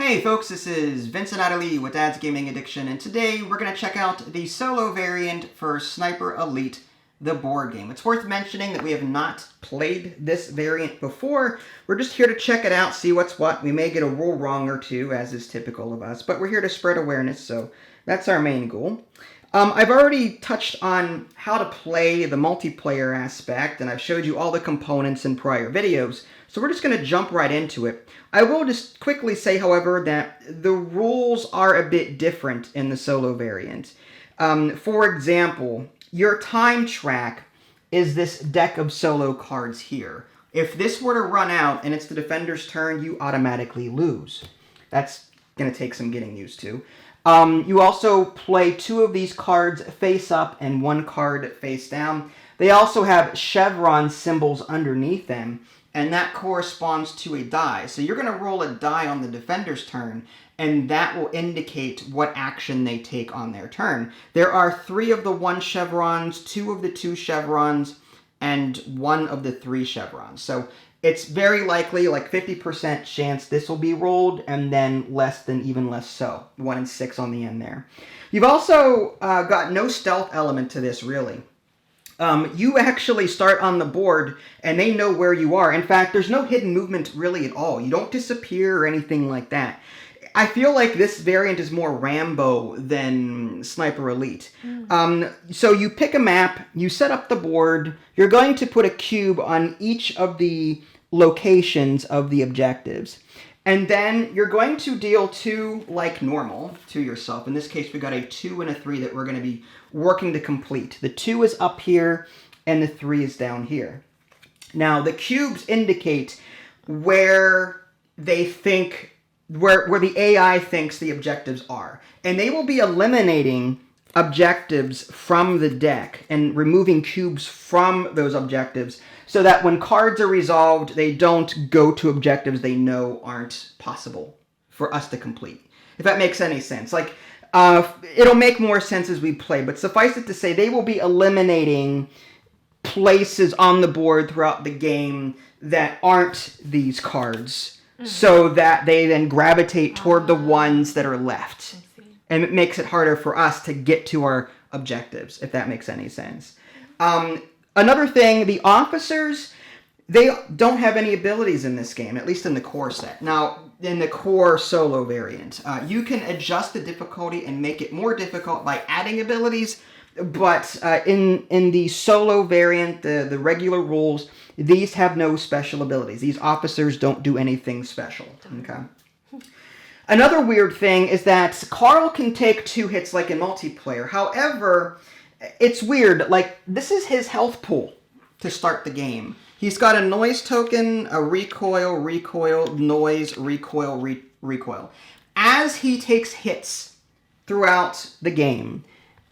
Hey folks, this is Vincent Adderley with Dad's Gaming Addiction, and today we're going to check out the solo variant for Sniper Elite, the board game. It's worth mentioning that we have not played this variant before. We're just here to check it out, see what's what. We may get a rule wrong or two, as is typical of us, but we're here to spread awareness, so that's our main goal. I've already touched on how to play the multiplayer aspect, and I've showed you all the components in prior videos, so we're just going to jump right into it. I will just quickly say, however, that the rules are a bit different in the solo variant. For example, your time track is this deck of solo cards here. If this were to run out and it's the defender's turn, you automatically lose. That's going to take some getting used to. You also play 2 of these cards face up and 1 card face down. They also have chevron symbols underneath them, and that corresponds to a die. So you're going to roll a die on the defender's turn, and that will indicate what action they take on their turn. There are 3 of the 1 chevrons, 2 of the 2 chevrons, and 1 of the 3 chevrons. So it's very likely, like 50% chance this will be rolled, and then less than even less so. 1 and 6 on the end there. You've also got no stealth element to this, really. You actually start on the board, and they know where you are. In fact, there's no hidden movement really at all. You don't disappear or anything like that. I feel like this variant is more Rambo than Sniper Elite. So you pick a map, you set up the board, you're going to put a cube on each of the locations of the objectives. And then you're going to deal 2 like normal to yourself. In this case, we got a 2 and a 3 that we're going to be working to complete. The 2 is up here, and the 3 is down here. Now, the cubes indicate where they think, where the AI thinks the objectives are. And they will be eliminating objectives from the deck and removing cubes from those objectives so that when cards are resolved, they don't go to objectives they know aren't possible for us to complete. If that makes any sense. Like, it'll make more sense as we play, but suffice it to say, they will be eliminating places on the board throughout the game that aren't these cards, so that they then gravitate toward the ones that are left. And it makes it harder for us to get to our objectives, if that makes any sense. Another thing, the officers, they don't have any abilities in this game, at least in the core set. Now, in the core solo variant, you can adjust the difficulty and make it more difficult by adding abilities, but in the solo variant, the regular rules, these have no special abilities. These officers don't do anything special. Okay. Another weird thing is that Carl can take 2 hits like in multiplayer. However, it's weird. Like, this is his health pool to start the game. He's got a noise token, a recoil, noise, recoil. As he takes hits throughout the game,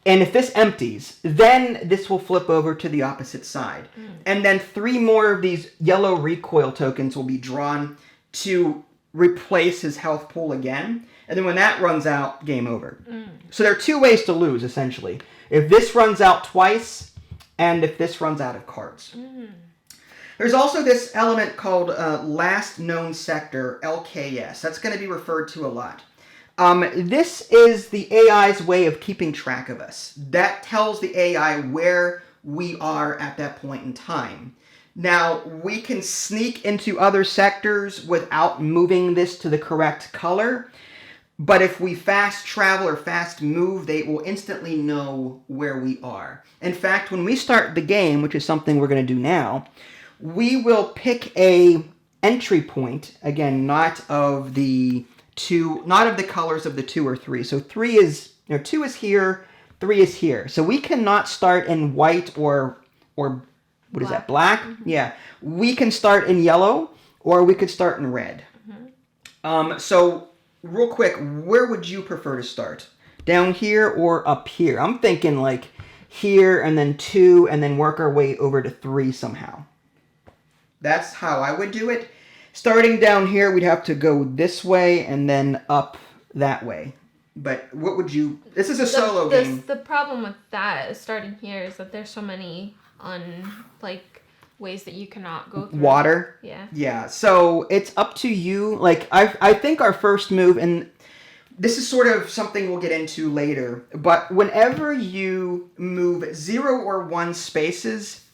and if this empties, then this will flip over to the opposite side. And then 3 more of these yellow recoil tokens will be drawn to replace his health pool again. And then when that runs out, game over. So there are 2 ways to lose, essentially. If this runs out twice, and if this runs out of cards. There's also this element called Last Known Sector, LKS. That's going to be referred to a lot. This is the AI's way of keeping track of us. That tells the AI where we are at that point in time. Now, we can sneak into other sectors without moving this to the correct color, but if we fast travel or fast move, they will instantly know where we are. In fact, when we start the game, which is something we're going to do now, we will pick a entry point, again, not of the colors of the 2 or 3. So 2 is here, 3 is here. So we cannot start in white or what is that, black? Yeah. We can start in yellow, or we could start in red. So, real quick, where would you prefer to start? Down here or up here? I'm thinking like here, and then 2, and then work our way over to 3 somehow. That's how I would do it. Starting down here, we'd have to go this way, and then up that way. But what would you... This is a solo game. The problem with that, starting here, is that there's so many ways that you cannot go through. Water? Yeah. Yeah, so it's up to you. Like, I think our first move, and this is sort of something we'll get into later, but whenever you move 0 or 1 spaces,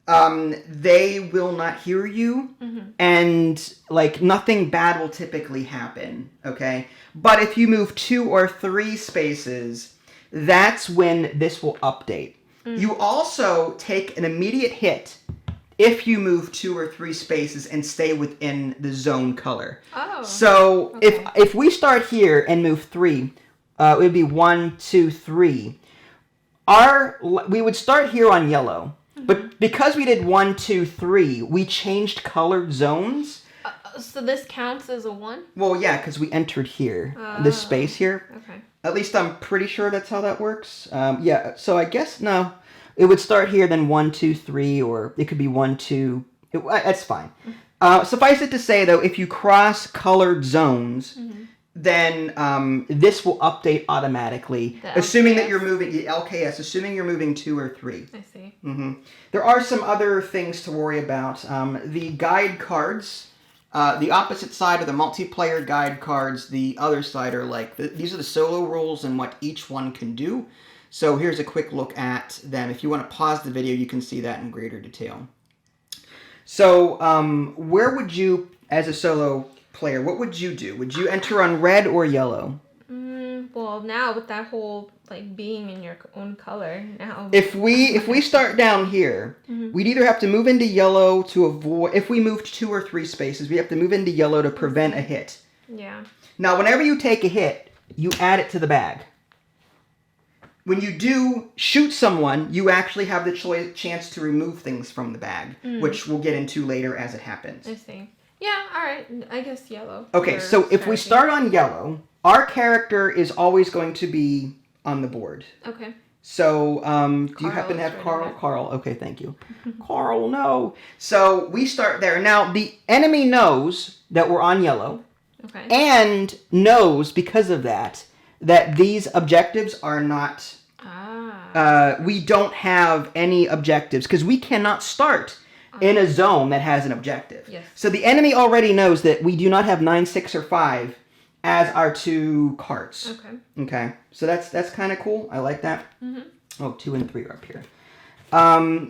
they will not hear you, and like nothing bad will typically happen, okay? But if you move 2 or 3 spaces, that's when this will update. You also take an immediate hit if you move 2 or 3 spaces and stay within the zone color. Oh. So okay. if we start here and move 3, it would be 1, 2, 3. We would start here on yellow, but because we did 1, 2, 3, we changed colored zones. So this counts as a 1? Well, yeah, because we entered here, this space here. Okay. At least I'm pretty sure that's how that works. Yeah, so I guess, no. It would start here, then 1, 2, 3, or it could be 1, 2. That's fine. Suffice it to say, though, if you cross colored zones, then this will update automatically, assuming that you're moving LKS, assuming you're moving 2 or 3. I see. There are some other things to worry about. The guide cards. The opposite side are the multiplayer guide cards. The other side are like, these are the solo rules and what each one can do. So here's a quick look at them. If you want to pause the video, you can see that in greater detail. So where would you, as a solo player, what would you do? Would you enter on red or yellow? Well, now with that whole like being in your own color now. If we start down here, we'd either have to move into yellow to avoid. If we moved 2 or 3 spaces, we have to move into yellow to prevent a hit. Yeah. Now, whenever you take a hit, you add it to the bag. When you do shoot someone, you actually have the chance to remove things from the bag, which we'll get into later as it happens. I see. Yeah, all right. I guess yellow. Okay, so if we start on yellow, our character is always going to be on the board. Okay. So, do you happen to have Carl? Carl, okay, thank you. Carl, no. So, we start there. Now, the enemy knows that we're on yellow. Okay. And knows, because of that these objectives are not... we don't have any objectives, because we cannot start in a zone that has an objective. Yes. So the enemy already knows that we do not have 9, 6, or 5 as our 2 cards. Okay. Okay. So that's kind of cool. I like that. Oh, 2 and 3 are up here.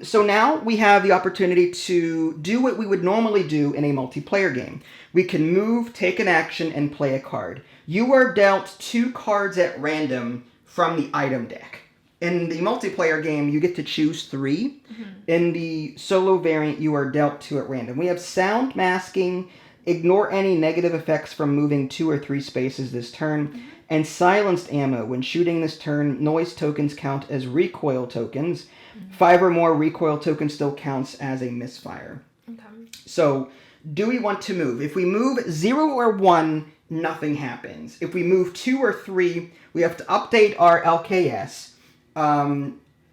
So now we have the opportunity to do what we would normally do in a multiplayer game. We can move, take an action, and play a card. You are dealt 2 cards at random from the item deck. In the multiplayer game, you get to choose 3. In the solo variant, you are dealt 2 at random. We have sound masking, ignore any negative effects from moving 2 or 3 spaces this turn, and silenced ammo. When shooting this turn, noise tokens count as recoil tokens. 5 or more recoil tokens still counts as a misfire. Okay. So, do we want to move? If we move 0 or 1, nothing happens. If we move 2 or 3, we have to update our LKS.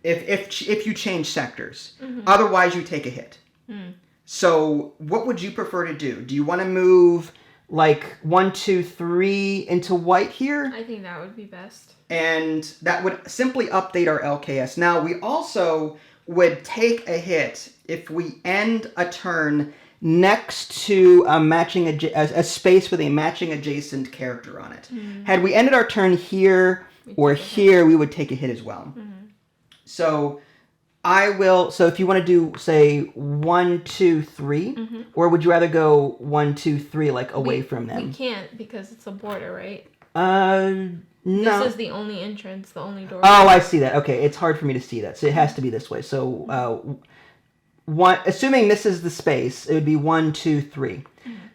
If you change sectors. Otherwise, you take a hit. So, what would you prefer to do? Do you want to move like 1, 2, 3 into white here? I think that would be best. And that would simply update our LKS. Now, we also would take a hit if we end a turn next to a space with a matching adjacent character on it. Had we ended our turn here or here, we would take a hit as well. So so if you want to do, say, 1, 2, 3, or would you rather go 1, 2, 3, like away from them? We can't because it's a border, right? No. This is the only entrance, the only door. Oh, I see that. Okay, it's hard for me to see that, so it has to be this way. So, assuming this is the space, it would be 1, 2, 3.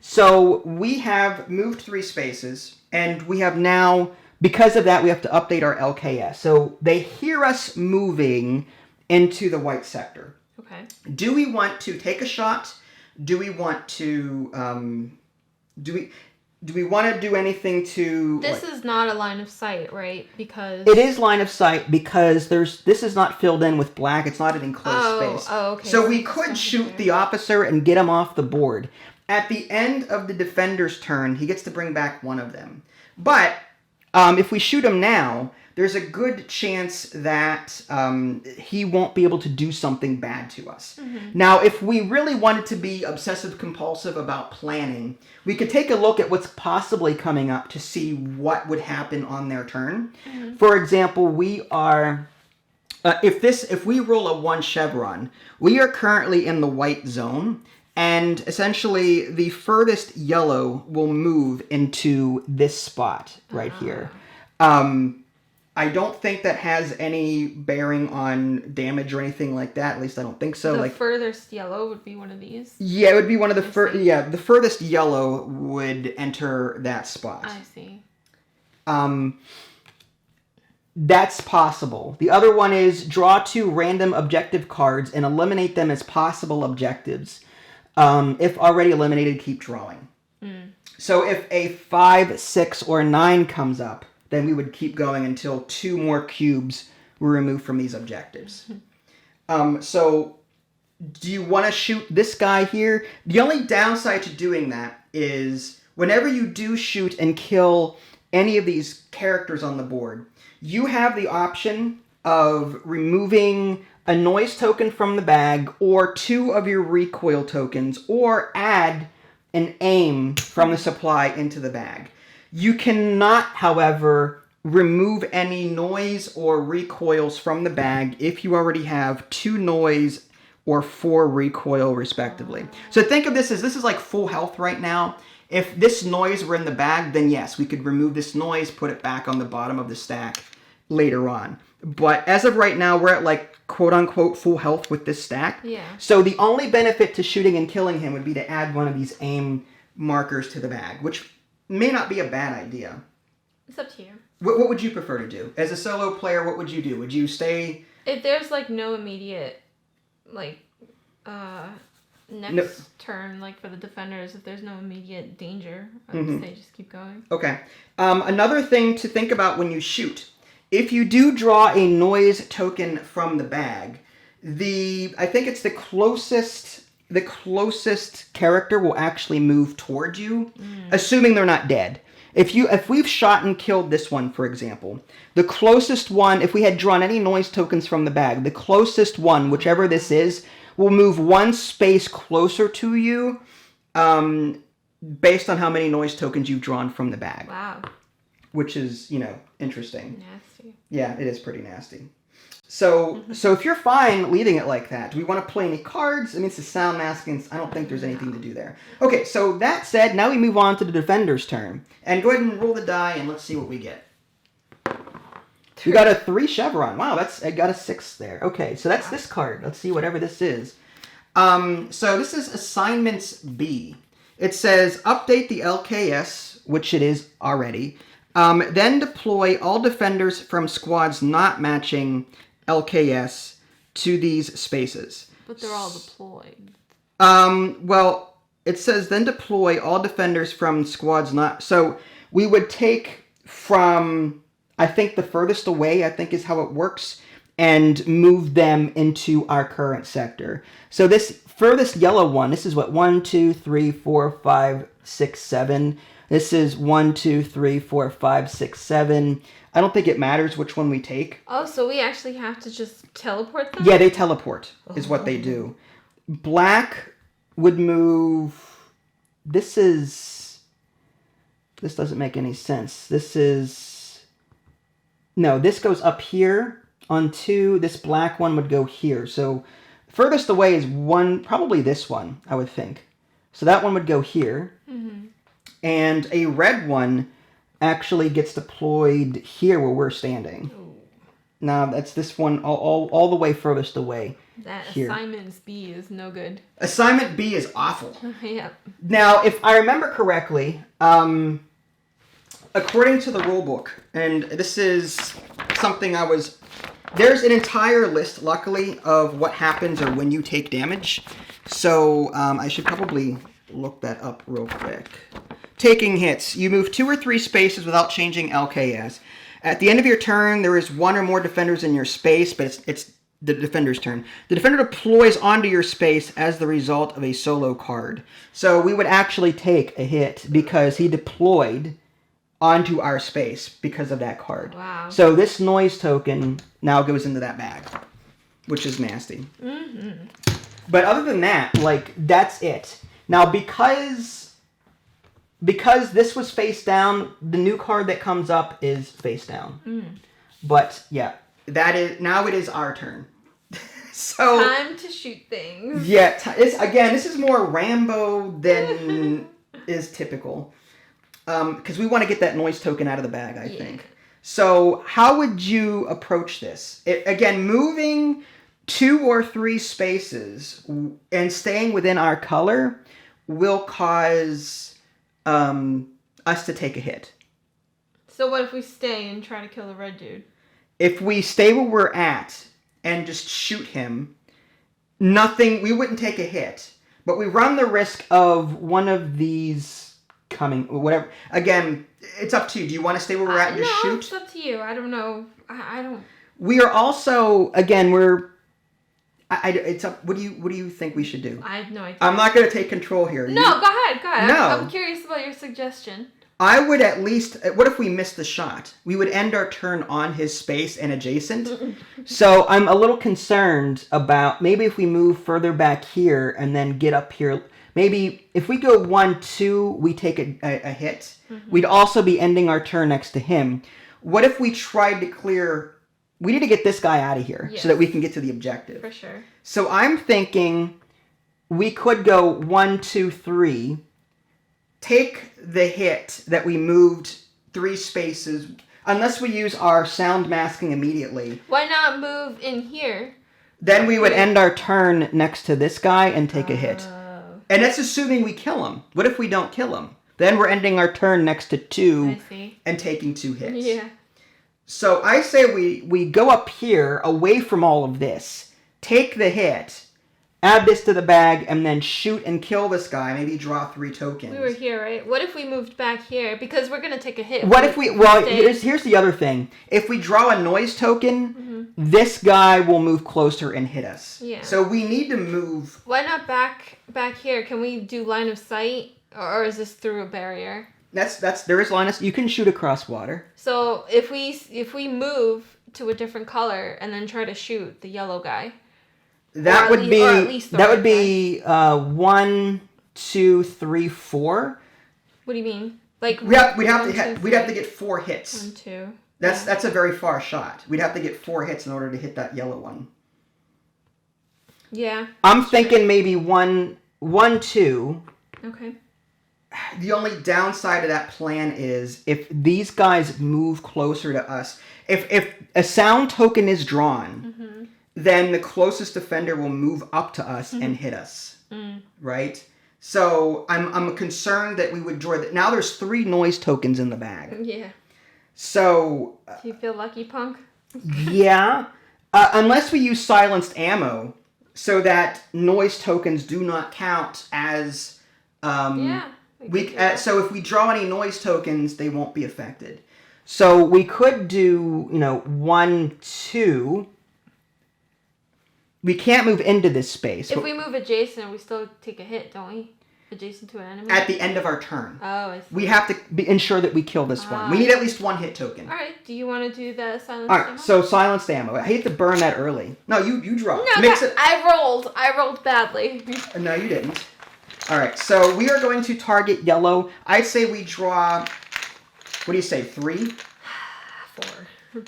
So we have moved 3 spaces, and we have now, because of that, we have to update our LKS. So they hear us moving into the white sector. Okay. Do we want to take a shot? Do we want to do we want to do anything to... This is not a line of sight, right? Because... It is line of sight because this is not filled in with black. It's not an enclosed space. Oh, okay. So we could shoot the officer and get him off the board. At the end of the defender's turn, he gets to bring back one of them. But if we shoot him now, there's a good chance that he won't be able to do something bad to us. Now, if we really wanted to be obsessive-compulsive about planning, we could take a look at what's possibly coming up to see what would happen on their turn. For example, we are... if we roll a 1 chevron, we are currently in the white zone, and essentially the furthest yellow will move into this spot right here. I don't think that has any bearing on damage or anything like that. At least I don't think so. The furthest yellow would be one of these? Yeah, it would be one of the first. Yeah, the furthest yellow would enter that spot. I see. That's possible. The other one is draw 2 random objective cards and eliminate them as possible objectives. If already eliminated, keep drawing. So if a 5, 6, or 9 comes up, then we would keep going until 2 more cubes were removed from these objectives. So do you want to shoot this guy here? The only downside to doing that is whenever you do shoot and kill any of these characters on the board, you have the option of removing a noise token from the bag or 2 of your recoil tokens, or add an aim from the supply into the bag. You cannot, however, remove any noise or recoils from the bag if you already have 2 noise or 4 recoil, respectively. So think of this is like full health right now. If this noise were in the bag, then yes, we could remove this noise, put it back on the bottom of the stack later on. But as of right now, we're at like quote-unquote full health with this stack. Yeah. So the only benefit to shooting and killing him would be to add one of these aim markers to the bag, which may not be a bad idea. It's up to you. What would you prefer to do? As a solo player, what would you do? Would you stay... If there's, like, no immediate, like, next turn, like, for the defenders, if there's no immediate danger, I would say just keep going. Okay. Another thing to think about when you shoot. If you do draw a noise token from the bag, I think it's the closest character will actually move towards you, assuming they're not dead. If we've shot and killed this one, for example, the closest one, if we had drawn any noise tokens from the bag, the closest one, whichever this is, will move 1 space closer to you, based on how many noise tokens you've drawn from the bag. Wow. Which is, interesting. Nasty. Yeah, it is pretty nasty. So if you're fine leaving it like that, do we want to play any cards? I mean, it's a sound mask, and I don't think there's anything to do there. Okay, so that said, now we move on to the defender's turn. And go ahead and roll the die, and let's see what we get. We got a 3 chevron. Wow, I got a 6 there. Okay, so that's this card. Let's see whatever this is. So this is Assignments B. It says, update the LKS, which it is already. Then deploy all defenders from squads not matching LKS to these spaces. But they're all deployed. Well, it says then deploy all defenders from squads not... So we would take from, I think, the furthest away, I think is how it works, and move them into our current sector. So this furthest yellow one, this is what, 1, 2, 3, 4, 5, 6, 7... This is 1, 2, 3, 4, 5, 6, 7. I don't think it matters which one we take. Oh, so we actually have to just teleport them? Yeah, they teleport, is what they do. Black would move... This doesn't make any sense. No, this goes up here on 2. This black one would go here. So furthest away is probably this one, I would think. So that one would go here. And a red one actually gets deployed here where we're standing. Ooh. Now, that's this one all the way furthest away. That here. Assignment B is no good. Assignment B is awful. Yeah. Now, if I remember correctly, according to the rulebook, and this is something there's an entire list, luckily, of what happens or when you take damage. So I should probably look that up real quick. Taking hits. You move 2 or 3 spaces without changing LKS. At the end of your turn, there is 1 or more defenders in your space, but it's the defender's turn. The defender deploys onto your space as the result of a solo card. So we would actually take a hit because he deployed onto our space because of that card. Wow. So this noise token now goes into that bag, which is nasty. Mm-hmm. But other than that, like, that's it. Now, because this was face down, the new card that comes up is face down. Mm. But, yeah, now it is our turn. So time to shoot things. Yeah, this is more Rambo than is typical. Because we want to get that noise token out of the bag, I think. So how would you approach this? Again, moving 2 or 3 spaces and staying within our color will cause us to take a hit. So what if we stay and try to kill the red dude? If we stay where we're at and just shoot him, we wouldn't take a hit. But we run the risk of one of these coming, whatever. Again, it's up to you. Do you want to stay where we're at and just shoot? It's up to you. I don't know. I don't. We are also, again, it's up. What do you think we should do? I have no idea. I'm not going to take control here. No, go ahead. No. I'm curious about your suggestion. I would at least... What if we missed the shot? We would end our turn on his space and adjacent. So I'm a little concerned about maybe if we move further back here and then get up here. Maybe if we go 1-2, we take a hit. Mm-hmm. We'd also be ending our turn next to him. What if we tried to clear... We need to get this guy out of here so that we can get to the objective. For sure. So I'm thinking we could go 1, 2, 3... Take the hit that we moved 3 spaces, unless we use our sound masking immediately. Why not move in here? Then we would end our turn next to this guy and take a hit. And that's assuming we kill him. What if we don't kill him? Then we're ending our turn next to 2 and taking 2 hits. Yeah. So I say we go up here, away from all of this, take the hit, add this to the bag, and then shoot and kill this guy. Maybe draw 3 tokens. We were here, right? What if we moved back here? Because we're going to take a hit. What if we... Well, here's the other thing. If we draw a noise token, this guy will move closer and hit us. Yeah. So we need to move... Why not back here? Can we do line of sight? Or is this through a barrier? There is line of sight. You can shoot across water. So if we move to a different color and then try to shoot the yellow guy... That would be 1, 2, 3, 4. What do you mean? Like we'd have to get 4 hits. 1, 2. That's a very far shot. We'd have to get 4 hits in order to hit that yellow one. Yeah. I'm thinking maybe 1, 2. Okay. The only downside of that plan is if these guys move closer to us. If a sound token is drawn, then the closest defender will move up to us and hit us, right? So I'm concerned that we would draw that. Now there's 3 noise tokens in the bag. Yeah. So... Do you feel lucky, punk? Yeah. Unless we use silenced ammo, so that noise tokens do not count as... so if we draw any noise tokens, they won't be affected. So we could do, 1, 2... We can't move into this space. If we move adjacent, we still take a hit, don't we? Adjacent to an enemy? At the end of our turn. Oh, I see. We have to ensure that we kill this one. We need at least 1 hit token. All right. Do you want to do the silenced ammo? All right. So silenced ammo. I hate to burn that early. No, you draw. No, I rolled badly. No, you didn't. All right. So we are going to target yellow. I'd say we draw... What do you say, 3? 4.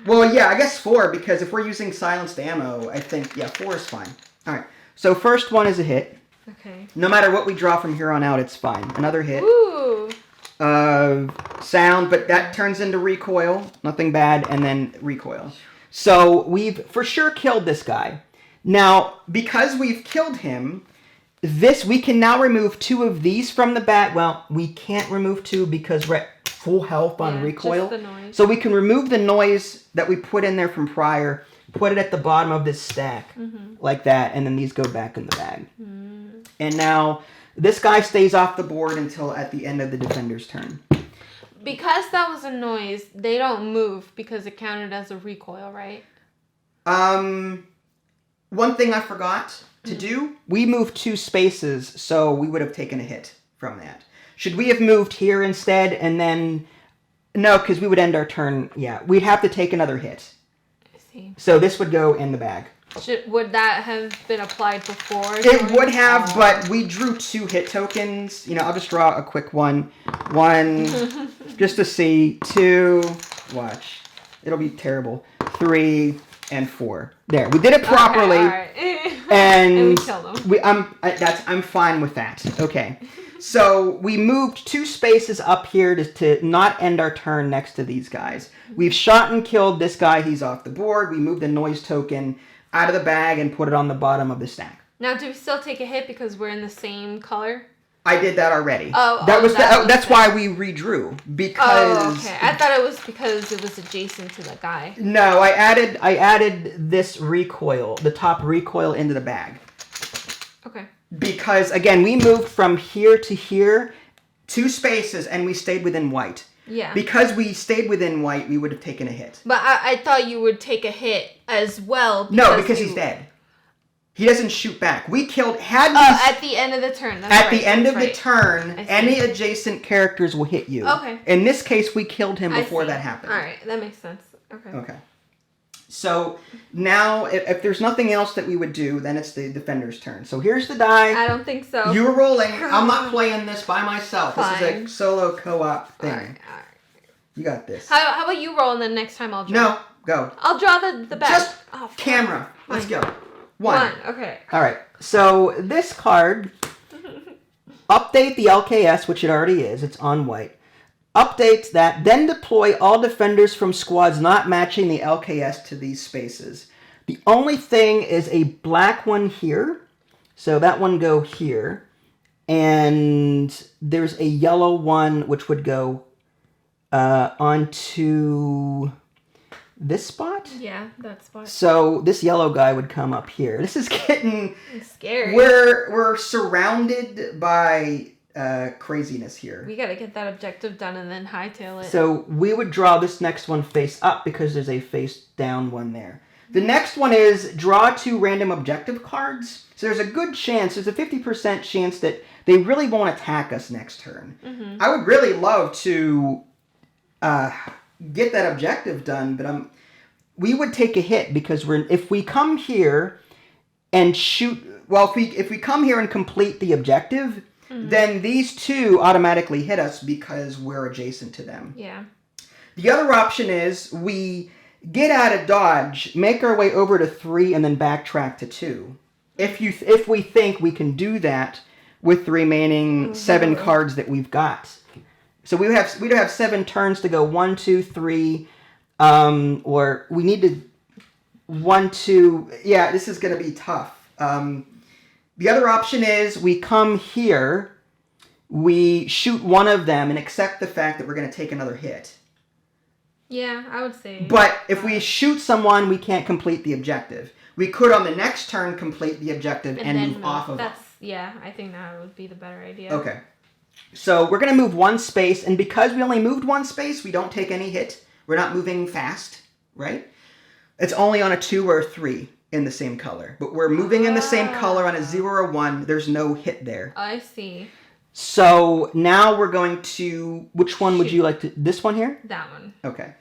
Well, yeah, I guess 4, because if we're using silenced ammo, I think, 4 is fine. All right, so first one is a hit. Okay. No matter what we draw from here on out, it's fine. Another hit. Ooh. Sound, but that turns into recoil. Nothing bad, and then recoil. So we've for sure killed this guy. Now, because we've killed him, we can now remove 2 of these from the bag. Well, we can't remove 2 because we're at full health on recoil. Just the noise. So we can remove the noise that we put in there from prior, put it at the bottom of this stack, like that, and then these go back in the bag. And now this guy stays off the board until at the end of the defender's turn. Because that was a noise, they don't move because it counted as a recoil, right? One thing I forgot to do, we moved 2 spaces, so we would have taken a hit from that. Should we have moved here instead and then No, because we would end our turn. Yeah, we'd have to take another hit. I see. So this would go in the bag. Would that have been applied before? It would have, but we drew 2 hit tokens. You know, I'll just draw a quick one. 1, just to see. 2, watch. It'll be terrible. 3 and 4. There, we did it properly. Okay, all right. And we killed them. I'm fine with that. Okay. So we moved 2 spaces up here to not end our turn next to these guys. We've shot and killed this guy. He's off the board. We moved the noise token out of the bag and put it on the bottom of the stack. Now, do we still take a hit because we're in the same color? I did that already. That's why we redrew, because. Oh, okay. I thought it was because it was adjacent to the guy. No, I added this recoil, the top recoil, into the bag. Okay. Because again, we moved from here to here, 2 spaces, and we stayed within white. Yeah. Because we stayed within white, we would have taken a hit. But I thought you would take a hit as well. Because he's dead. He doesn't shoot back. We killed... at the end of the turn. The end of the turn, any adjacent characters will hit you. Okay. In this case, we killed him before that happened. All right, that makes sense. Okay. Okay. So now, if there's nothing else that we would do, then it's the defender's turn. So here's the die. I don't think so. You're rolling. I'm not playing this by myself. Fine. This is a solo co-op thing. All right. You got this. How about you roll and then next time I'll draw? No, go. I'll draw the back. Just camera. Let's go. 1. Okay. All right. So this card, update the LKS, which it already is. It's on white. Updates that, then deploy all defenders from squads not matching the LKS to these spaces. The only thing is a black one here. So that one go here. And there's a yellow one which would go onto this spot. Yeah, that spot. So this yellow guy would come up here. This is getting scary. We're surrounded by craziness here. We gotta get that objective done and then hightail it. So we would draw this next one face up because there's a face down one there. The next one is draw 2 random objective cards. So there's a good chance, there's a 50% chance that they really won't attack us next turn. Mm-hmm. I would really love to get that objective done, but we would take a hit because if we come here and shoot, well, if we come here and complete the objective, then these 2 automatically hit us because we're adjacent to them. Yeah. The other option is we get out of dodge, make our way over to 3, and then backtrack to 2. If we think we can do that with the remaining 7 cards that we've got. So we'd have 7 turns to go 1, 2, 3, or we need to 1, 2. Yeah, this is going to be tough. The other option is we come here, we shoot one of them, and accept the fact that we're going to take another hit. Yeah, I would say. But if we shoot someone, we can't complete the objective. We could on the next turn complete the objective and move off of it. Yeah, I think that would be the better idea. Okay. So we're going to move 1 space, and because we only moved 1 space, we don't take any hit. We're not moving fast, right? It's only on a 2 or a 3 in the same color. But we're moving in the same color on a 0 or 1. There's no hit there. I see. So now we're going to... Which one would you like to... This one here? That one. Okay.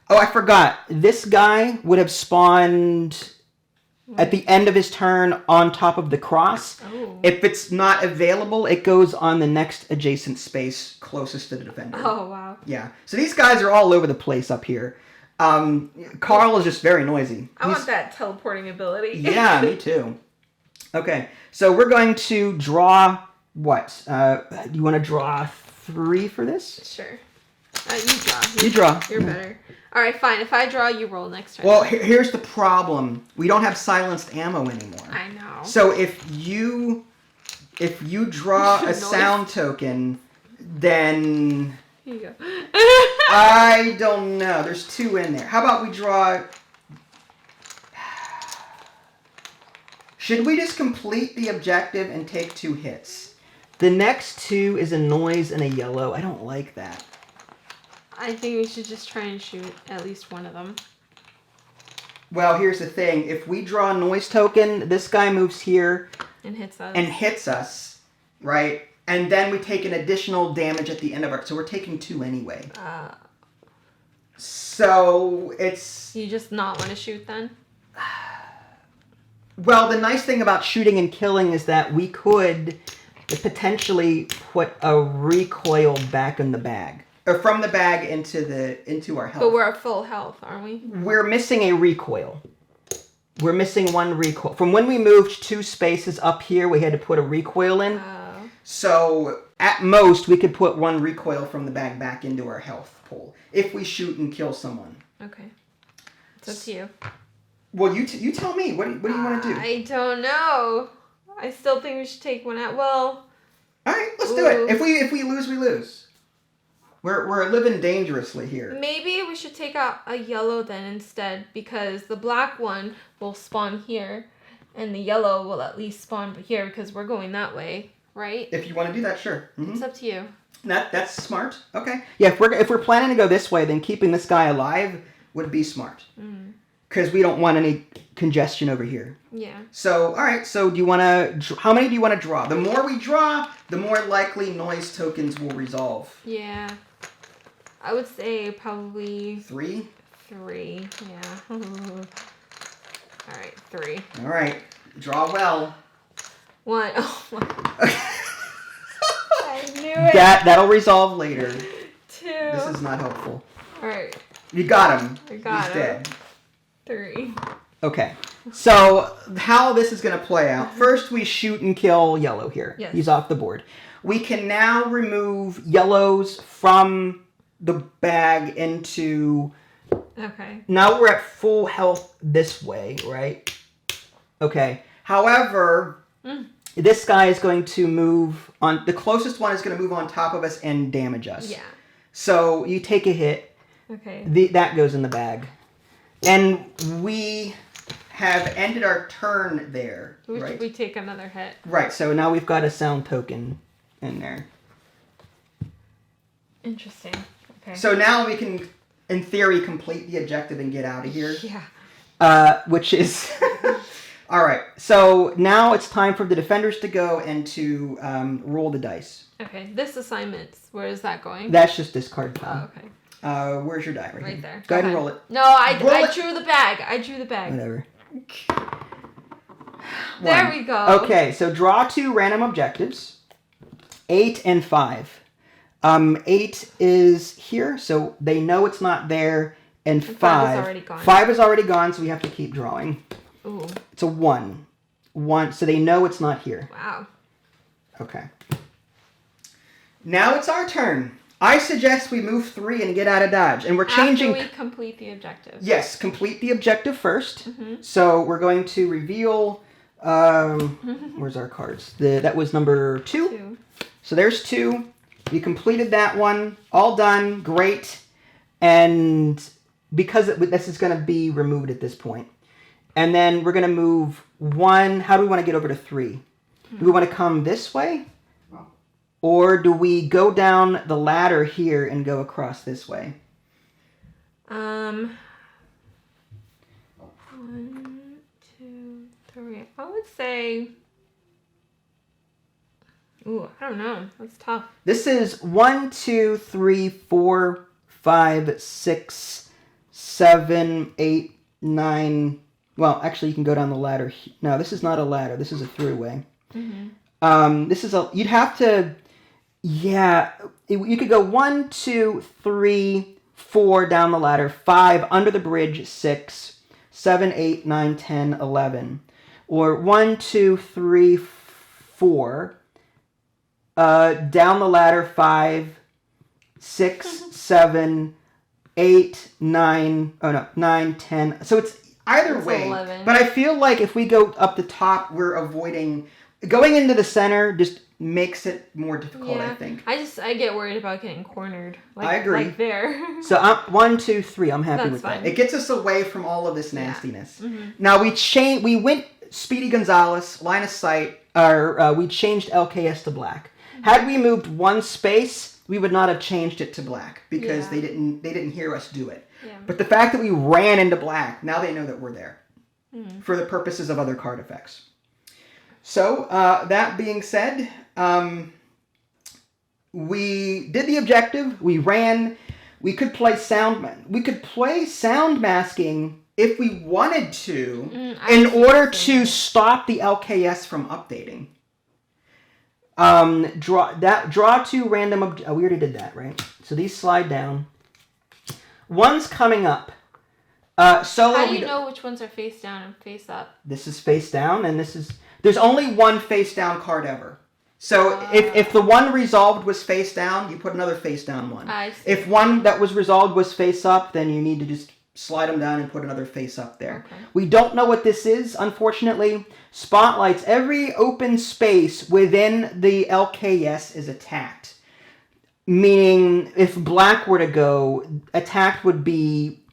Oh, I forgot. This guy would have spawned at the end of his turn on top of the cross. Oh. If it's not available, it goes on the next adjacent space closest to the defender. Oh, wow. Yeah. So these guys are all over the place up here. Carl is just very noisy. I want that teleporting ability. Yeah, me too. Okay. So we're going to draw what? You want to draw 3 for this? Sure. You draw. You draw. You're better. All right, fine. If I draw, you roll next turn. Well, here's the problem. We don't have silenced ammo anymore. I know. So if you draw a sound token, then... Here you go. I don't know. There's 2 in there. How about we draw... Should we just complete the objective and take 2 hits? The next 2 is a noise and a yellow. I don't like that. I think we should just try and shoot at least one of them. Well, here's the thing. If we draw a noise token, this guy moves here and hits us. Right? And then we take an additional damage at the end of our... So we're taking 2 anyway. So it's... You just not want to shoot then? Well, the nice thing about shooting and killing is that we could potentially put a recoil back in the bag. Or from the bag into our health. But we're at full health, aren't we? We're missing a recoil. We're missing one recoil. From when we moved 2 spaces up here, we had to put a recoil in. So at most, we could put 1 recoil from the bag back into our health pool if we shoot and kill someone. Okay. It's up to you. Well, you tell me. What do you want to do? I don't know. I still think we should take one out. Well. All right, let's do it. If we lose, we lose. We're living dangerously here. Maybe we should take out a yellow then instead, because the black one will spawn here, and the yellow will at least spawn here because we're going that way, right? If you want to do that, sure. Mm-hmm. It's up to you. That's smart. Okay. Yeah, if we're planning to go this way, then keeping this guy alive would be smart. Because we don't want any congestion over here. Yeah. So, all right. So, do you want to? How many do you want to draw? The more we draw, the more likely noise tokens will resolve. Yeah. I would say probably 3. 3. Yeah. All right. 3. All right. Draw well. 1. Oh my. I knew it. That'll resolve later. 2. This is not helpful. All right. You got him. He's dead. 3. Okay. So how this is going to play out. First, we shoot and kill yellow here. Yes. He's off the board. We can now remove yellows from the bag into... Okay. Now we're at full health this way, right? Okay. However, this guy is going to move on... The closest one is going to move on top of us and damage us. Yeah. So you take a hit. Okay. That goes in the bag. And we have ended our turn there, right? We take another hit. Right, so now we've got a sound token in there. Interesting. Okay. So now we can, in theory, complete the objective and get out of here. Yeah. Which is... All right, so now it's time for the defenders to go and to roll the dice. Okay, this assignment's, where is that going? That's just discard pile. Oh, okay. Where's your die? Right there. Go ahead and roll it. No, I Roll it. drew the bag. I drew the bag. Whatever. There 1. we go. Okay, so draw 2 random objectives. 8 and 5. 8 is here, so they know it's not there. And 5. 5 is already gone. 5 is already gone, so we have to keep drawing. Ooh. It's a 1. 1, so they know it's not here. Wow. Okay. Now it's our turn. I suggest we move 3 and get out of Dodge. And we're changing... After we complete the objective. Yes, complete the objective first. So we're going to reveal... where's our cards? That was number 2. So there's 2. We completed that one. All done. Great. And because this is going to be removed at this point. And then we're going to move 1. How do we want to get over to 3? Do we want to come this way? Or do we go down the ladder here and go across this way? 1, 2, 3. I would say... Ooh, I don't know. That's tough. This is 1, 2, 3, 4, 5, 6, 7, 8, 9... Well, actually, you can go down the ladder. No, this is not a ladder. This is a throughway. This is a... You'd have to... Yeah, you could go 1, 2, 3, 4 down the ladder, 5 under the bridge, 6, 7, 8, 9, 10, 11. Or 1, 2, 3, 4 down the ladder, 5, 6, 7, 8, 9, 9, 10. So it's either way. 11. But I feel like if we go up the top, we're avoiding... Going into the center just makes it more difficult, I think. I get worried about getting cornered. I agree. Like there. So 1, 2, 3. I'm happy with fine. that. It gets us away from all of this nastiness. Yeah. Now we went Speedy Gonzalez, line of sight, or we changed LKS to black. Had we moved 1 space, we would not have changed it to black because they didn't hear us do it. Yeah. But the fact that we ran into black, now they know that we're there for the purposes of other card effects. So, that being said, we did the objective, we ran, We could play sound masking if we wanted to, in order to stop the LKS from updating. Draw two random. We already did that, right? So these slide down. One's coming up. Solo. How do you know which ones are face down and face up? This is face down, and this is. There's only one face down card ever. So if the one resolved was face down, you put another face down one. I see. If one that was resolved was face up, then you need to just slide them down and put another face up there. Okay. We don't know what this is, unfortunately. Spotlights. Every open space within the LKS is attacked. Meaning, if black were to go, attacked would be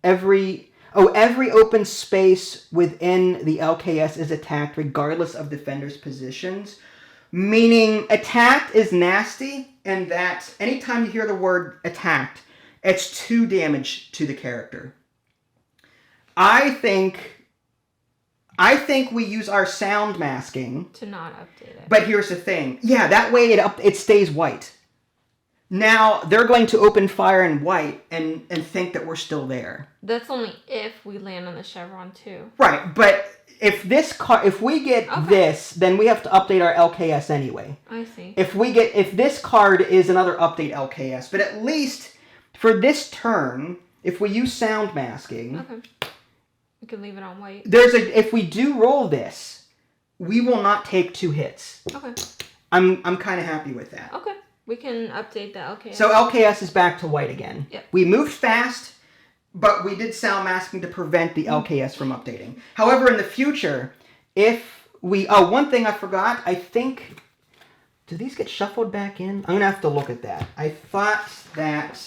every open space within the LKS is attacked regardless of defenders' positions. Meaning, attacked is nasty, and that anytime you hear the word attacked, it's 2 damage to the character. I think we use our sound masking to not update it. But here's the thing. Yeah, that way it stays white. Now, they're going to open fire in white and think that we're still there. That's only if we land on the chevron too. Right, but if we get this, then we have to update our LKS anyway. I see. If this card is another update LKS, but at least for this turn, if we use sound masking, we can leave it on white. If we do roll this, we will not take 2 hits. Okay. I'm kind of happy with that. Okay. We can update the LKS. So LKS is back to white again. Yep. We moved fast, but we did sound masking to prevent the LKS from updating. However, in the future, if we... Oh, one thing I forgot. I think... Do these get shuffled back in? I'm going to have to look at that. I thought that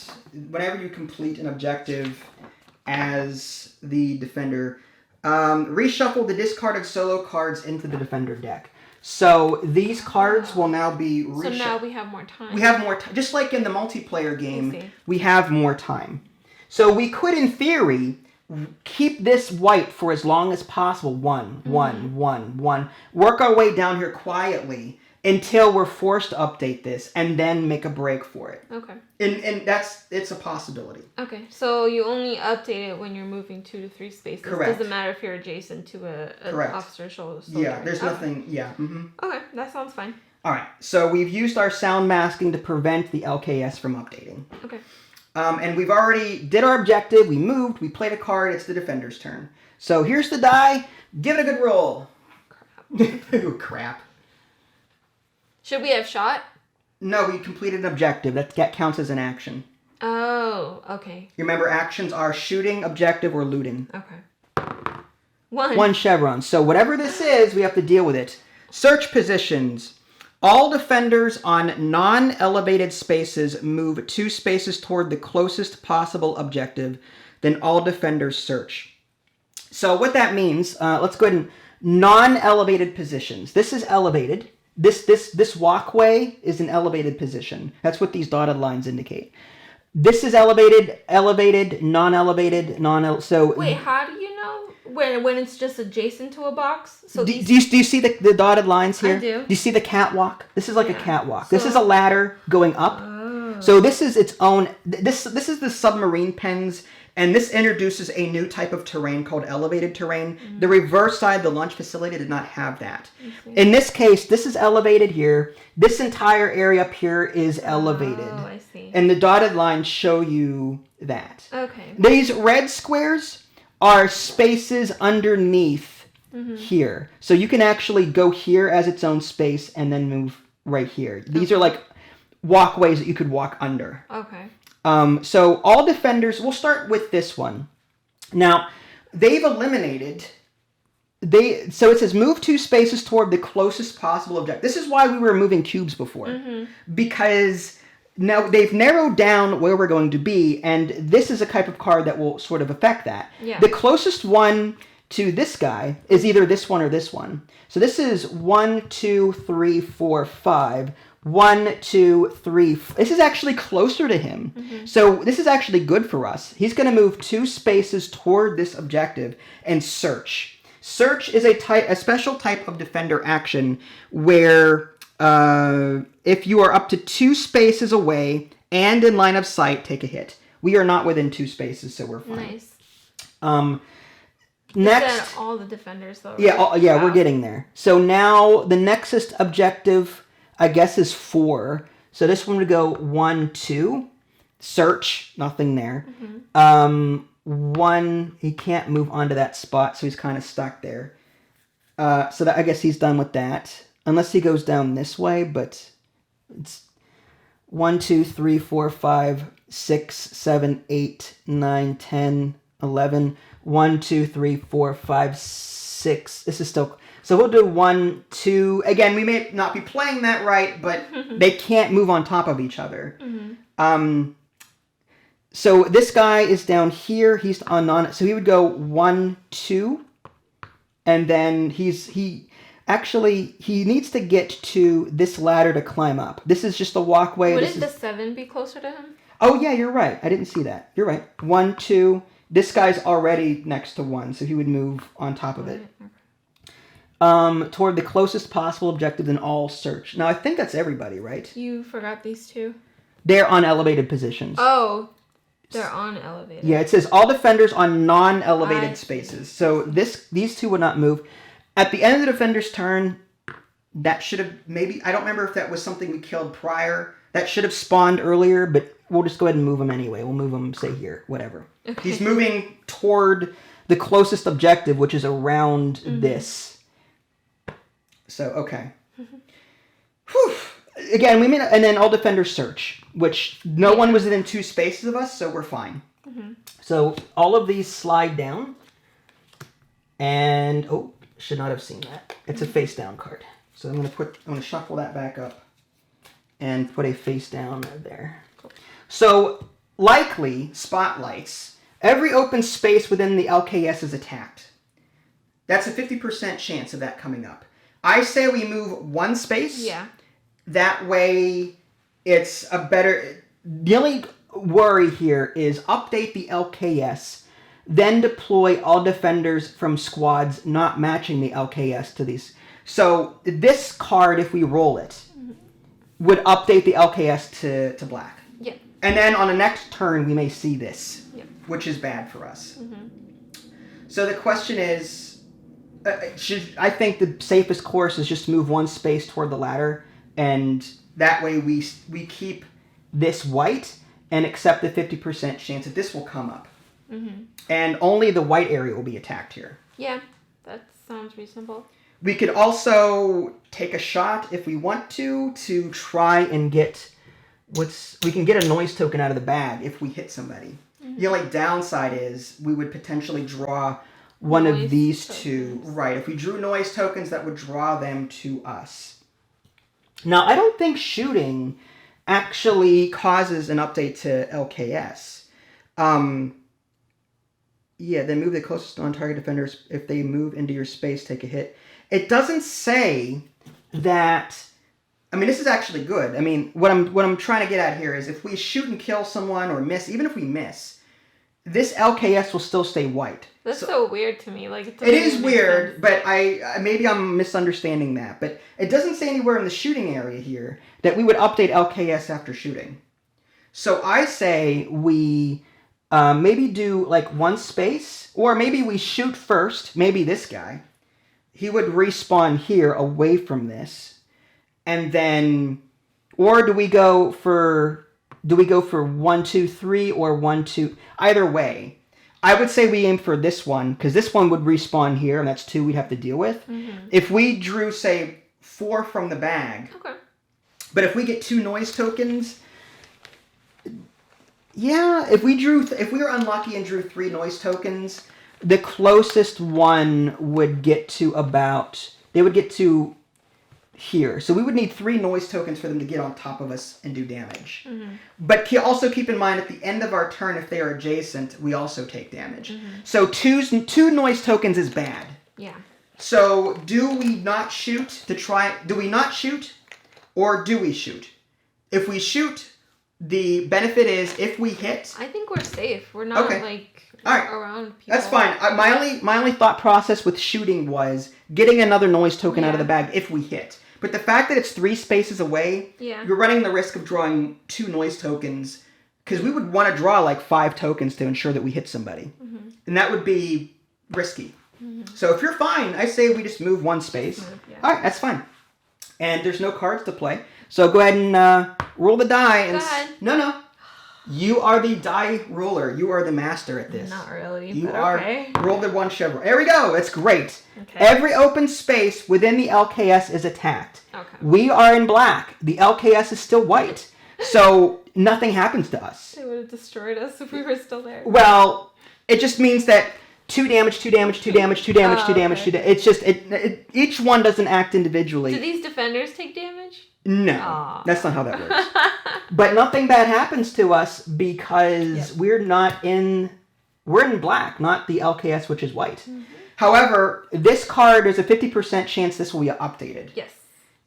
whenever you complete an objective as the defender, reshuffle the discarded solo cards into the defender deck. So these cards will now be So now we have more time. We have more time. Just like in the multiplayer game, we have more time. So we could, in theory, keep this white for as long as possible. One. Work our way down here quietly until we're forced to update this, and then make a break for it. Okay. And it's a possibility. Okay, so you only update it when you're moving 2 to 3 spaces. Correct. Doesn't matter if you're adjacent to an officer shoulder. Yeah, there's nothing. Yeah. Mm-hmm. Okay, that sounds fine. All right, so we've used our sound masking to prevent the LKS from updating. Okay. And we've already did our objective. We moved. We played a card. It's the defender's turn. So here's the die. Give it a good roll. Crap. Crap. Should we have shot? No, we completed an objective. That counts as an action. Oh, okay. You remember actions are shooting, objective, or looting. Okay. 1. 1 chevron. So whatever this is, we have to deal with it. Search positions. All defenders on non-elevated spaces move 2 spaces toward the closest possible objective. Then all defenders search. So what that means, let's go ahead and non-elevated positions. This is elevated. This walkway is an elevated position. That's what these dotted lines indicate. This is elevated, non-elevated, so... Wait, how do you know when it's just adjacent to a box? So do you see the dotted lines here? I do. Do you see the catwalk? This is like a catwalk. So, this is a ladder going up. Oh. So this is its own... This is the submarine pens, and this introduces a new type of terrain called elevated terrain. Mm-hmm. The reverse side, the launch facility, did not have that. In this case, this is elevated here. This entire area up here is elevated. Oh, I see. And the dotted lines show you that. Okay. These red squares are spaces underneath here. So you can actually go here as its own space and then move right here. These are like walkways that you could walk under. Okay. So all defenders, we'll start with this one. Now, they've eliminated, so it says move 2 spaces toward the closest possible objective. This is why we were moving cubes before. Because now they've narrowed down where we're going to be, and this is a type of card that will sort of affect that. Yeah. The closest one to this guy is either this one or this one. So this is 1, 2, 3, 4, 5. 1, 2, 3. This is actually closer to him. So this is actually good for us. He's going to move 2 spaces toward this objective and search. Search is a special type of defender action where if you are up to 2 spaces away and in line of sight, take a hit. We are not within 2 spaces, so we're fine. Nice. Next, all the defenders, though. Right? Yeah, we're getting there. So now the Nexus Objective, I guess, is 4. So this one would go 1, 2. Search, nothing there. 1, he can't move onto that spot, so he's kind of stuck there. So that, I guess he's done with that. Unless he goes down this way, but it's 1, 2, 3, 4, 5, 6, 7, 8, 9, 10, 11. 1, 2, 3, 4, 5, 6. This is still... So we'll do 1, 2... Again, we may not be playing that right, but they can't move on top of each other. So this guy is down here. He's on... So he would go 1, 2. And then he needs to get to this ladder to climb up. This is just a walkway. Wouldn't the 7 be closer to him? Oh, yeah, you're right. I didn't see that. You're right. 1, 2... This guy's already next to 1, so he would move on top of it. Toward the closest possible objective in all search. Now, I think that's everybody, right? You forgot these 2? They're on elevated positions. Oh, they're on elevated. Yeah, it says all defenders on non-elevated spaces. So these 2 would not move. At the end of the defender's turn, that should have maybe... I don't remember if that was something we killed prior. That should have spawned earlier, but we'll just go ahead and move him anyway. We'll move him, say, here. Whatever. Okay. He's moving toward the closest objective, which is around this. So, okay. Whew. Again, and then all defenders search, which no one was within 2 spaces of us, so we're fine. So all of these slide down. And, oh, should not have seen that. It's a face down card. So I'm going to shuffle that back up and put a face down there. Cool. So, likely, spotlights. Every open space within the LKS is attacked. That's a 50% chance of that coming up. I say we move 1 space. Yeah. That way, it's a better... The only worry here is update the LKS, then deploy all defenders from squads not matching the LKS to these. So, this card, if we roll it, would update the LKS to black. Yeah. And then on the next turn, we may see this. Which is bad for us. So the question is, I think the safest course is just move 1 space toward the ladder, and that way we keep this white and accept the 50% chance that this will come up. And only the white area will be attacked here. Yeah, that sounds reasonable. We could also take a shot if we want to try and get we can get a noise token out of the bag if we hit somebody. The only downside is we would potentially draw one of these tokens. 2. Right. If we drew noise tokens, that would draw them to us. Now, I don't think shooting actually causes an update to LKS. Yeah, then move the closest non-target defenders. If they move into your space, take a hit. It doesn't say that... I mean, this is actually good. I mean, what I'm trying to get at here is if we shoot and kill someone or miss, even if we miss, this LKS will still stay white. That's so weird to me. Like, it is weird, but maybe I'm misunderstanding that. But it doesn't say anywhere in the shooting area here that we would update LKS after shooting. So I say we maybe do like 1 space, or maybe we shoot first. Maybe this guy, he would respawn here away from this. And then, or do we go for 1, 2, 3 or 1, 2? Either way, I would say we aim for this one because this one would respawn here, and that's 2 we'd have to deal with. If we drew, say, 4 from the bag, okay. But if we get 2 noise tokens, yeah, if we were unlucky and drew 3 noise tokens, the closest one would get to here. So we would need 3 noise tokens for them to get on top of us and do damage. But also keep in mind, at the end of our turn, if they are adjacent, we also take damage. So 2 noise tokens is bad. Yeah. So do we not shoot do we not shoot, or do we shoot? If we shoot, the benefit is if we hit... I think we're safe. We're not, around people. That's fine. My only thought process with shooting was getting another noise token out of the bag if we hit. But the fact that it's 3 spaces away, you're running the risk of drawing 2 noise tokens Because we would want to draw like 5 tokens to ensure that we hit somebody. And that would be risky. So if you're fine, I say we just move 1 space. Yeah. All right, that's fine. And there's no cards to play. So go ahead and roll the die. And Go ahead. No. You are the die ruler. You are the master at this. Not really, You but are. okay. Roll the 1 chevron. There we go. That's great. Okay. Every open space within the LKS is attacked. Okay. We are in black. The LKS is still white. So nothing happens to us. They would have destroyed us if we were still there. Well, it just means that 2 damage, 2 damage, 2 damage, 2 damage, 2 damage, 2 damage. It's just, each one doesn't act individually. Do these defenders take damage? No, Aww. that's not how that works. But nothing bad happens to us because we're in black, not the LKS, which is white. However, this card, there's a 50% chance this will be updated. Yes.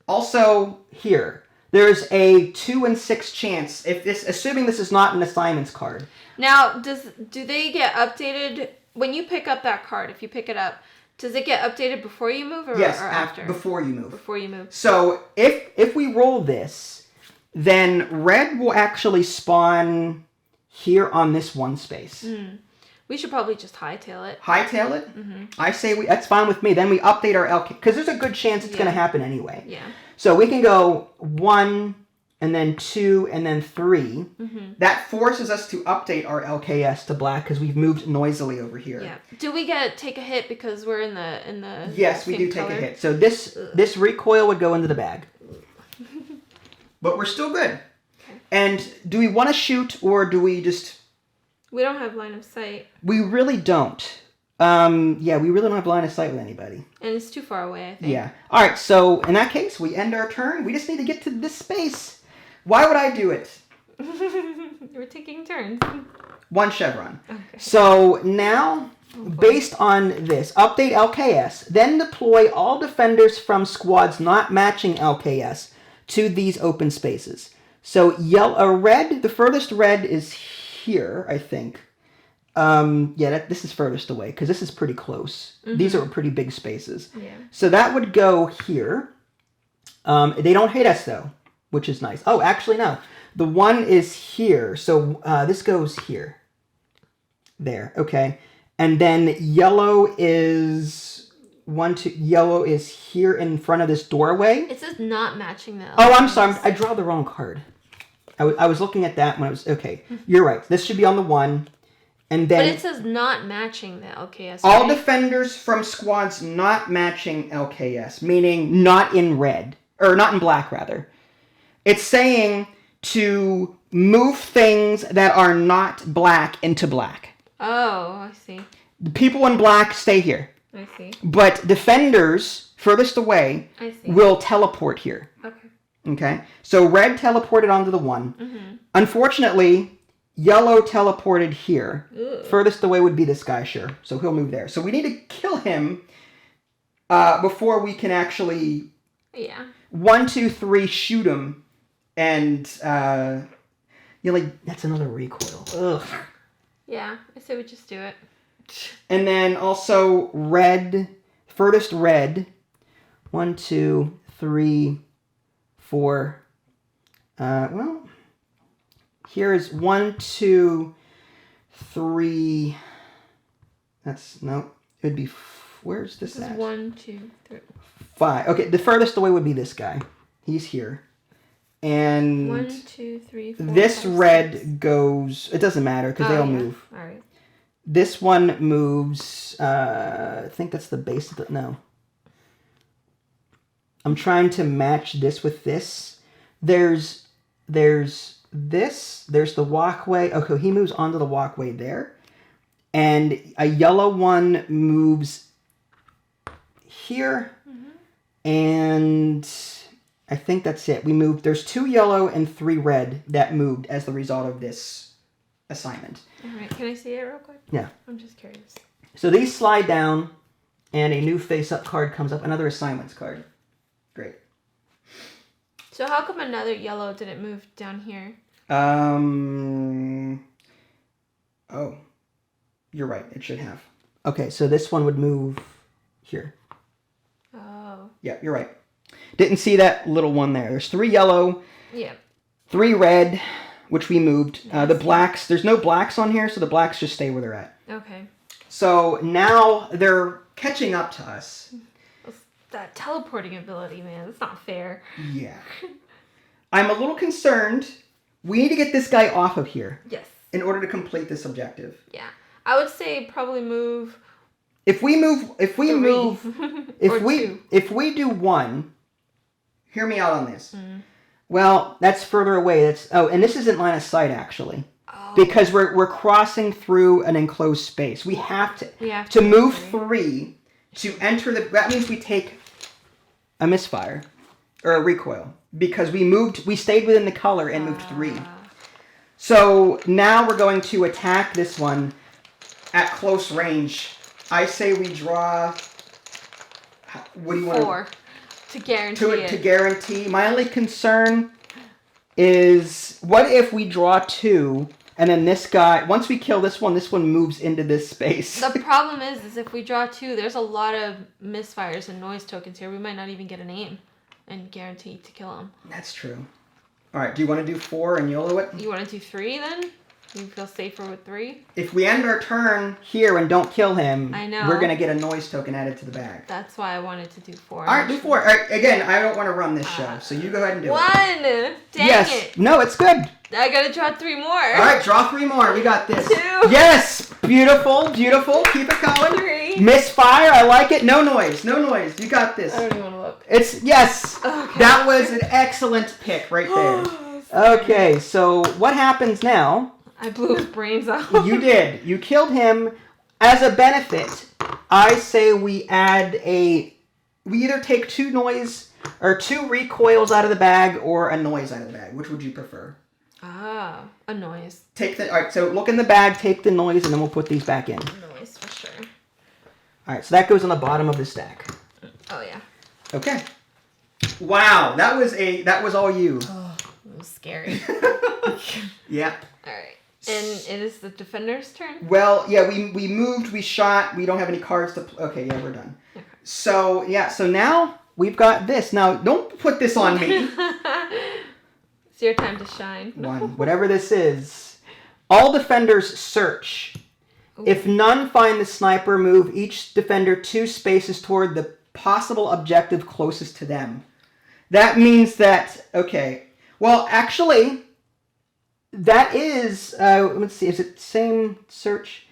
Also, here, there's a 2 in 6 chance, assuming this is not an assignments card. Now, do they get updated when you pick up that card? If you pick it up, does it get updated before you move or after? Before you move. Before you move. So if we roll this, then red will actually spawn here on this 1 space. We should probably just hightail it. Hightail it? I say that's fine with me. Then we update our LK, because there's a good chance it's going to happen anyway. Yeah. So we can go 1, and then 2, and then 3. That forces us to update our LKS to black because we've moved noisily over here. Yeah. Do we take a hit because we're in the Yes, we do take a hit. So this recoil would go into the bag. But we're still good. Okay. And do we want to shoot or do we just... We don't have line of sight. We really don't. We really don't have line of sight with anybody. And it's too far away, I think. Yeah. All right, so in that case, we end our turn. We just need to get to this space. Why would I do it? We're taking turns. 1 chevron. Okay. So now, based on this, update LKS, then deploy all defenders from squads not matching LKS to these open spaces. So red, the furthest red is here, I think. This is furthest away because this is pretty close. These are pretty big spaces. Yeah. So that would go here. They don't hate us though, which is nice. Oh, actually no. The 1 is here. So this goes here. There. Okay. And then yellow is yellow is here in front of this doorway. It says not matching the LKS. Oh, I'm sorry. I draw the wrong card. I was looking at that when I was... Okay. You're right. This should be on the 1. And then... But it says not matching the LKS. All right? defenders from squads not matching LKS, meaning not in red. Or not in black, rather. It's saying to move things that are not black into black. Oh, I see. The people in black stay here. I see. But defenders furthest away will teleport here. Okay? So red teleported onto the 1. Unfortunately, yellow teleported here. Ooh. Furthest away would be this guy, sure. So he'll move there. So we need to kill him before we can actually... Yeah. 1, 2, 3, shoot him. And, that's another recoil. Ugh. Yeah, I say we just do it. And then also red, furthest red. 1, 2, 3, 4. Here is 1, 2, 3. It'd be, where's this at? 1, 2, 3. 5. Okay, the furthest away would be this guy. He's here. And 1, 2, 3, 4. this 5, red 6. goes, it doesn't matter because they all move. All right. This one moves, I think that's the base of the, no. I'm trying to match this with this. There's this, there's the walkway. Okay, he moves onto the walkway there. And a yellow one moves here. And I think that's it. We moved, there's 2 yellow and 3 red that moved as the result of this assignment. All right, can I see it real quick? Yeah. I'm just curious. So these slide down, and a new face-up card comes up, another assignments card. Great. So how come another yellow didn't move down here? Oh, you're right. It should have. Okay, so this one would move here. Oh. Yeah, you're right. Didn't see that little one there. There's 3 yellow. Yeah. 3 red. which we moved. The blacks, there's no blacks on here, so the blacks just stay where they're at. Okay. So now they're catching up to us. That teleporting ability, man, that's not fair. Yeah. I'm a little concerned. We need to get this guy off of here. Yes. In order to complete this objective. Yeah. I would say probably move... If we do 1, hear me out on this. Well, that's further away. And this isn't line of sight actually. Oh. Because we're crossing through an enclosed space. We have to move 3 to enter that means we take a misfire or a recoil because we stayed within the color and moved 3. So now we're going to attack this one at close range. I say we draw. What do you want? 4 to guarantee it. To guarantee. My only concern is what if we draw 2 and then this guy, once we kill this one moves into this space. The problem is if we draw 2, there's a lot of misfires and noise tokens here. We might not even get an aim and guarantee to kill him. That's true. All right. Do you want to do 4 and YOLO it? You want to do 3 then? You feel safer with 3? If we end our turn here and don't kill him, I know. We're going to get a noise token added to the bag. That's why I wanted to do 4. All right, do 4. All right, again, I don't want to run this show, so you go ahead and do 1! it. 1! Dang it. No, it's good. I got to draw 3 more. All right, draw 3 more. We got this. 2. Yes! Beautiful, beautiful. Keep it going. 3. Misfire. I like it. No noise. No noise. You got this. I don't even want to look. Yes! Okay. That was an excellent pick right there. Okay, so what happens now... I blew his brains out. You did. You killed him. As a benefit, I say we either take 2 noise or 2 recoils out of the bag or a noise out of the bag. Which would you prefer? A noise. All right, so look in the bag, take the noise, and then we'll put these back in. Noise, for sure. All right, so that goes on the bottom of the stack. Oh, yeah. Okay. Wow, that was all you. Oh, it was scary. Yeah. All right. And it is the defender's turn? Well, yeah, we moved, we shot, we don't have any cards to... Okay, yeah, we're done. Okay. So now we've got this. Now, don't put this on me. It's your time to shine. 1, whatever this is. All defenders search. Ooh. If none find the sniper, move each defender 2 spaces toward the possible objective closest to them. That means that... Okay. Well, actually... That is, let's see, is it same search?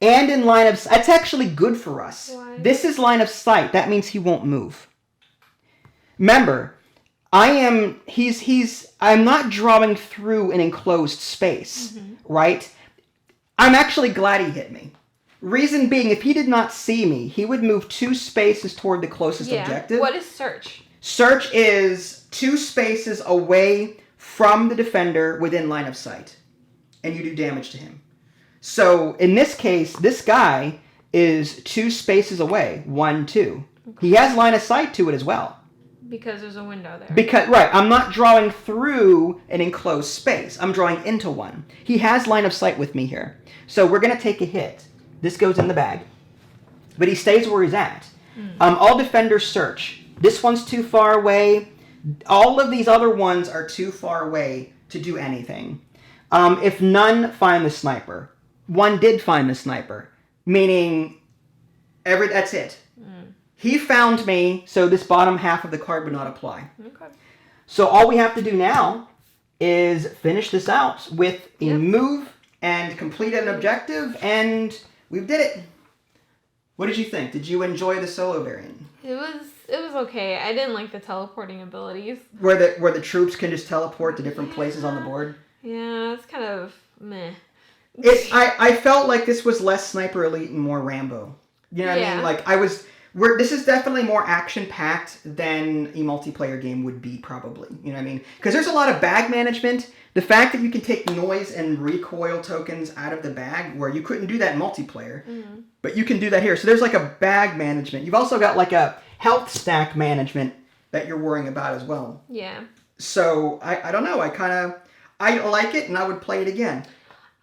And in line of sight. That's actually good for us. Why? This is line of sight. That means he won't move. Remember, I'm not drawing through an enclosed space, right? I'm actually glad he hit me. Reason being, if he did not see me, he would move 2 spaces toward the closest objective. What is search? Search is 2 spaces away from the defender within line of sight. And you do damage to him. So, in this case, this guy is 2 spaces away. 1, 2. Okay. He has line of sight to it as well. Because there's a window there. Right, I'm not drawing through an enclosed space. I'm drawing into one. He has line of sight with me here. So we're going to take a hit. This goes in the bag. But he stays where he's at. All defenders search. This one's too far away. All of these other ones are too far away to do anything. If none find the sniper. 1 did find the sniper. Meaning, that's it. He found me, so this bottom half of the card would not apply. Okay. So all we have to do now is finish this out with a move and complete an objective, and we did it. What did you think? Did you enjoy the solo variant? It was okay. I didn't like the teleporting abilities. Where the troops can just teleport to different places on the board? Yeah, it's kind of meh. I felt like this was less Sniper Elite and more Rambo. You know what I mean? Like, this is definitely more action-packed than a multiplayer game would be, probably. You know what I mean? Because there's a lot of bag management. The fact that you can take noise and recoil tokens out of the bag, where you couldn't do that in multiplayer, but you can do that here. So there's like a bag management. You've also got like a health stack management that you're worrying about as well. Yeah. So, I don't know. I like it, and I would play it again.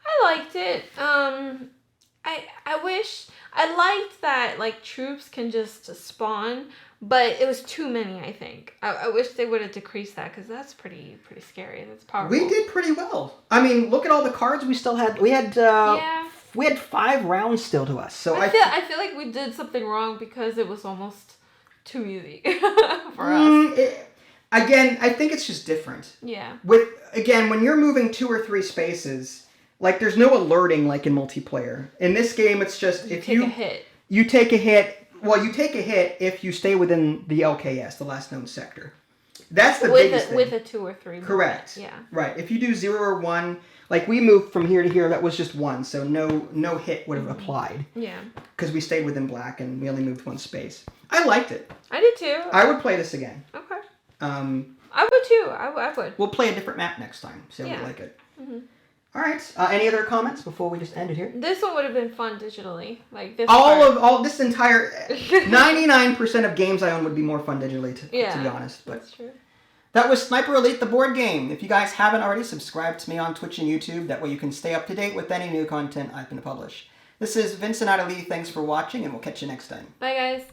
I liked it. I wish... I liked that like troops can just spawn, but it was too many. I think I wish they would have decreased that because that's pretty scary. That's powerful. We did pretty well. I mean, look at all the cards we still had. We had 5 rounds still to us. So I feel like we did something wrong because it was almost too easy for us. Again, I think it's just different. Yeah. When you're moving 2 or 3 spaces, like there's no alerting like in multiplayer. In this game, it's just you take a hit. Well, you take a hit if you stay within the LKS, the last known sector. That's the biggest thing. With a 2 or 3 movement. Correct. Yeah. Right. If you do 0 or 1, like we moved from here to here, that was just 1, so no hit would have applied. Yeah. Because we stayed within black and we only moved 1 space. I liked it. I did too. I would play this again. Okay. I would too. I would. We'll play a different map next time. See how we like it. Mm-hmm. All right. Any other comments before we just end it here? This one would have been fun digitally, like this. This entire 99% of games I own would be more fun digitally, to be honest. But that's true. That was Sniper Elite, the board game. If you guys haven't already, subscribe to me on Twitch and YouTube. That way you can stay up to date with any new content I can publish. This is Vincent Adeli. Thanks for watching, and we'll catch you next time. Bye, guys.